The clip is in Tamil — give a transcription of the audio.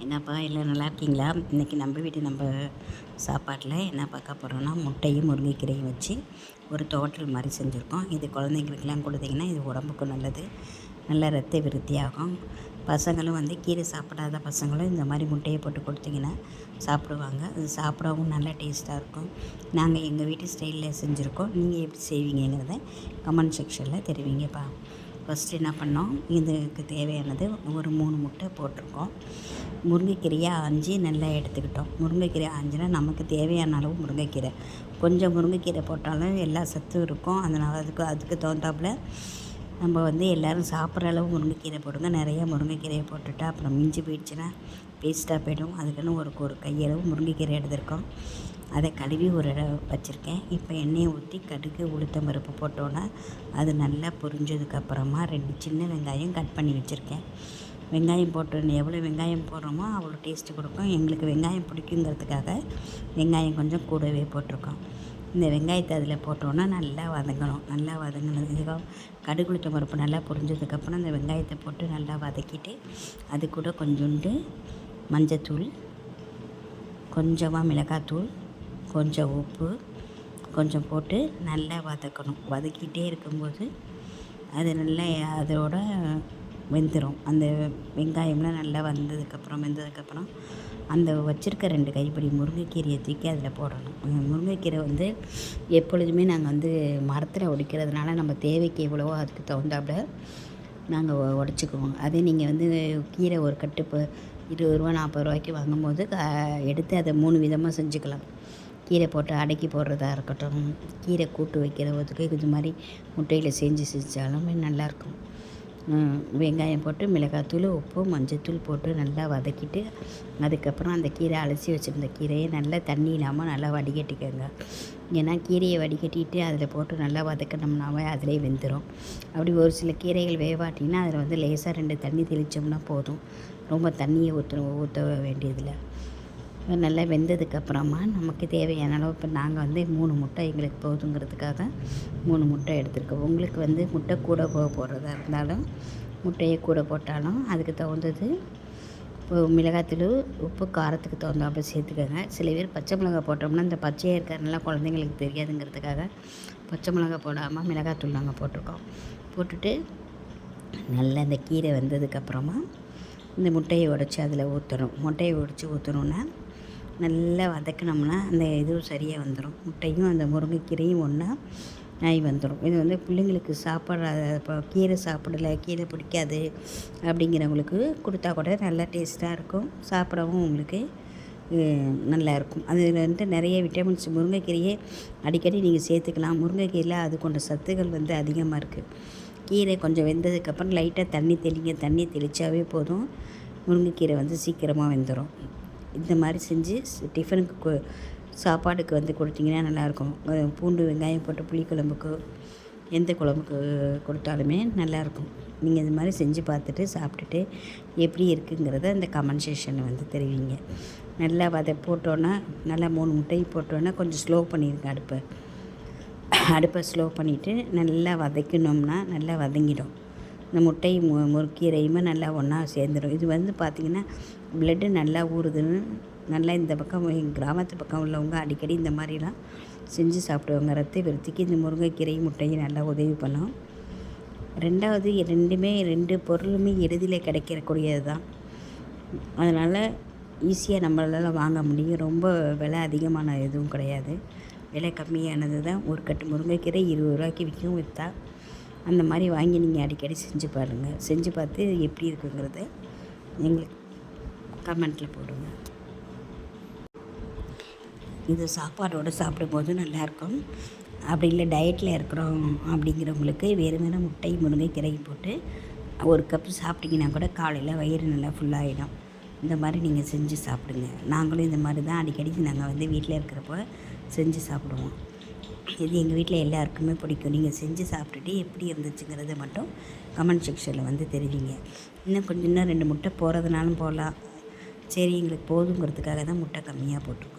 என்னப்பா எல்லாம் நல்லா இருக்கீங்களா? இன்றைக்கி நம்ம வீட்டு சாப்பாட்டில் என்ன பார்க்க போகிறோன்னா, முட்டையும் முருங்கைக்கீரையும் வச்சு ஒரு துவட்டல் மாதிரி செஞ்சுருக்கோம். இது குழந்தைங்களுக்கெல்லாம் கொடுத்தீங்கன்னா இது உடம்புக்கும் நல்லது, நல்ல ரத்த விருத்தியாகும். பசங்களும் கீரை சாப்பிடாத பசங்களும் இந்த மாதிரி முட்டையை போட்டு கொடுத்தீங்கன்னா சாப்பிடுவாங்க. அது சாப்பிடவும் நல்ல டேஸ்ட்டாக இருக்கும். நாங்கள் எங்கள் வீட்டு ஸ்டைலில் செஞ்சுருக்கோம். நீங்கள் எப்படி செய்வீங்கிறத கமெண்ட் செக்ஷனில் தெரிவிங்கப்பா. ஃபஸ்ட்டு என்ன பண்ணோம், இதுக்கு தேவையானது ஒரு 3 முட்டை போட்டிருக்கோம். முருங்கைக்கீரையை ஆஞ்சி நல்லா எடுத்துக்கிட்டோம். முருங்கைக்கீரை ஆஞ்சினா நமக்கு தேவையான அளவு முருங்கைக்கீரை, கொஞ்சம் முருங்கைக்கீரை போட்டாலும் எல்லா சத்தும் இருக்கும். அதனால் அதுக்கு தகுந்தாப்புல நம்ம எல்லோரும் சாப்பிட்ற அளவு முருங்கைக்கீரை போடுங்க. நிறையா முருங்கைக்கீரையை போட்டுட்டா அப்புறம் மிஞ்சி போயிடுச்சுன்னா வேஸ்ட்டாக போய்டும். அதுக்குன்னு ஒரு கையளவு முருங்கைக்கீரை எடுத்திருக்கோம். அதை கழுவி ஒரு வச்சுருக்கேன். இப்போ எண்ணெயை ஊற்றி கடுகு உளுத்தம் பருப்பு போட்டோன்னா அது நல்லா பொரிஞ்சதுக்கப்புறமா 2 சின்ன வெங்காயம் கட் பண்ணி வச்சுருக்கேன். வெங்காயம் போட்டு எவ்வளோ வெங்காயம் போடுறோமோ அவ்வளோ டேஸ்ட்டு கொடுக்கும். எங்களுக்கு வெங்காயம் பிடிக்குங்கிறதுக்காக வெங்காயம் கொஞ்சம் கூடவே போட்டிருக்கோம். இந்த வெங்காயத்தை அதில் போட்டோன்னா நல்லா வதங்கணும். நல்லா வதங்கினதுக்கு கடுகு உளுத்தம் பருப்பு நல்லா பொரிஞ்சதுக்கப்புறம் அந்த வெங்காயத்தை போட்டு நல்லா வதக்கிட்டு அது கூட கொஞ்சோண்டு மஞ்சத்தூள், கொஞ்சமாக மிளகாத்தூள், கொஞ்சம் உப்பு கொஞ்சம் போட்டு நல்லா வதக்கணும். வதக்கிட்டே இருக்கும்போது அது நல்லா அதோட வெந்துடும். அந்த வெங்காயம்லாம் நல்லா வெந்ததுக்கப்புறம் அந்த வச்சுருக்க 2 கைப்பிடி முருங்கைக்கீரையை தூக்கி அதில் போடணும். முருங்கைக்கீரை எப்பொழுதுமே நாங்கள் மரத்தில் உடைக்கிறதுனால நம்ம தேவைக்கு எவ்வளவோ அதுக்கு தகுந்தாப்புல நாங்கள் உடச்சிக்குவோம். அதே நீங்கள் கீரை ஒரு கட்டு இப்போ 20 ரூபா 40 ரூபாய்க்கு வாங்கும்போது எடுத்து அதை 3 விதமாக செஞ்சுக்கலாம். கீரை போட்டு அடக்கி போடுறதா இருக்கட்டும், கீரை கூட்டு வைக்கிறதுக்கு இது மாதிரி முட்டையில் செஞ்சாலுமே நல்லாயிருக்கும். வெங்காயம் போட்டு மிளகாத்தூள், உப்பு, மஞ்சத்தூள் போட்டு நல்லா வதக்கிட்டு அதுக்கப்புறம் அந்த கீரை அலசி வச்சுருந்த கீரையை நல்லா தண்ணி இல்லாமல் நல்லா வடிகட்டிக்கோங்க. ஏன்னா கீரையை வடிகட்டிட்டு அதில் போட்டு நல்லா வதக்கினோம்னாவே அதிலே வெந்துடும். அப்படி ஒரு சில கீரைகள் வேவாட்டினா அதில் லேசாக 2 தண்ணி தெளித்தோம்னா போதும். ரொம்ப தண்ணியை ஊற்ற வேண்டியதில்லை. நல்லா வெந்ததுக்கப்புறமா நமக்கு தேவையான அளவு இப்போ நாங்கள் 3 முட்டை எங்களுக்கு போதுங்கிறதுக்காக 3 முட்டை எடுத்துருக்கோம். உங்களுக்கு முட்டை கூட போடுறதா இருந்தாலும் முட்டையை கூட போட்டாலும் அதுக்கு தகுந்தது இப்போ மிளகாத்தூள், உப்பு, காரத்துக்கு தகுந்தாப்புல சேர்த்துக்கோங்க. சில பேர் பச்சை மிளகாய் போட்டோம்னா இந்த பச்சையாக இருக்கிறதுனால குழந்தைங்களுக்கு தெரியாதுங்கிறதுக்காக பச்சை மிளகாய் போடாமல் மிளகாத்தூள் நாங்கள் போட்டிருக்கோம். போட்டுட்டு நல்லா இந்த கீரை வெந்ததுக்கப்புறமா இந்த முட்டையை உடச்சி அதில் ஊற்றணும். முட்டையை உடச்சி ஊற்றணுன்னா நல்லா வதக்கினோம்னா அந்த இதுவும் சரியாக வந்துடும். முட்டையும் அந்த முருங்கைக்கீரையும் ஒன்றா ஆகி வந்துடும். இது பிள்ளைங்களுக்கு சாப்பிட்ற இப்போ கீரை சாப்பிடலை, கீரை பிடிக்காது அப்படிங்கிறவங்களுக்கு கொடுத்தா கூட நல்லா டேஸ்ட்டாக இருக்கும். சாப்பிடவும் உங்களுக்கு நல்லாயிருக்கும். அதில் நிறைய விட்டமின்ஸ் முருங்கைக்கீரையே அடிக்கடி நீங்கள் சேர்த்துக்கலாம். முருங்கைக்கீரையில் அது கொண்ட சத்துக்கள் அதிகமாக இருக்குது. கீரை கொஞ்சம் வெந்ததுக்கப்புறம் லைட்டாக தண்ணி தெளித்தாவே போதும். முருங்கைக்கீரை சீக்கிரமாக வெந்துடும். இந்த மாதிரி செஞ்சு டிஃபனுக்கு சாப்பாடுக்கு கொடுத்தீங்கன்னா நல்லாயிருக்கும். பூண்டு வெங்காயம் போட்டு புளிக்குழம்புக்கு எந்த குழம்புக்கு கொடுத்தாலுமே நல்லாயிருக்கும். நீங்கள் இது மாதிரி செஞ்சு பார்த்துட்டு சாப்பிட்டுட்டு எப்படி இருக்குங்கிறத இந்த கமெண்ட் செக்ஷனில் தெரிவிங்க. நல்லா போட்டோன்னா நல்லா 3 முட்டை போட்டோன்னா கொஞ்சம் ஸ்லோ பண்ணிடுங்க அடுப்பை ஸ்லோ பண்ணிவிட்டு நல்லா வதக்கினோம்னா நல்லா வதங்கிடும். இந்த முட்டை முறுக்கீரையுமே நல்லா ஒன்றா சேர்ந்துடும். இது பார்த்திங்கன்னா ப்ளட்டு நல்லா ஊறுதுன்னு நல்லா இந்த பக்கம் கிராமத்து பக்கம் உள்ளவங்க அடிக்கடி இந்த மாதிரிலாம் செஞ்சு சாப்பிடுவாங்க. ரத்த விருத்திக்கு இந்த முருங்கைக்கீரையும் முட்டையும் நல்லா உதவி பண்ணும். 2வது 2 பொருளுமே எளிதில் கிடைக்கக்கூடியது தான். அதனால் ஈஸியாக நம்மளால் வாங்க முடியும். ரொம்ப விலை அதிகமான எதுவும் கிடையாது, விலை கம்மியானது தான். ஒரு கட்டு முருங்கைக்கீரை 20 ரூபாய்க்கு விற்றா அந்த மாதிரி வாங்கி நீங்கள் அடிக்கடி செஞ்சு பாருங்கள். செஞ்சு பார்த்து எப்படி இருக்குங்கிறத எங்களுக்கு கமெண்ட்டில் போடுங்க. இது சாப்பாடோடு சாப்பிடும்போது நல்லாயிருக்கும். அப்படி இல்லை டயட்டில் இருக்கிறோம் அப்படிங்கிறவங்களுக்கு வெறுமனே முட்டை முருங்கைக்கீரை போட்டு 1 கப்பு சாப்பிட்டிங்கன்னா கூட காலையில் வயிறு நல்லா ஃபுல்லாகிடும். இந்த மாதிரி நீங்கள் செஞ்சு சாப்பிடுங்க. நாங்களும் இந்த மாதிரி தான் அடிக்கடி நாங்கள் வீட்டில் இருக்கிறப்போ செஞ்சு சாப்பிடுவோம். இது எங்கள் வீட்டில் எல்லாருக்குமே பிடிக்கும். நீங்கள் செஞ்சு சாப்பிட்டுட்டு எப்படி இருந்துச்சுங்கிறத மட்டும் கமெண்ட் செக்ஷனில் தெரிவிங்க. இன்னும் 2 முட்டை போடுறதுனாலும் போடலாம். சரி, எங்களுக்கு போதுங்கிறதுக்காக தான் முட்டை கம்மியாக போட்டிருக்கோம்.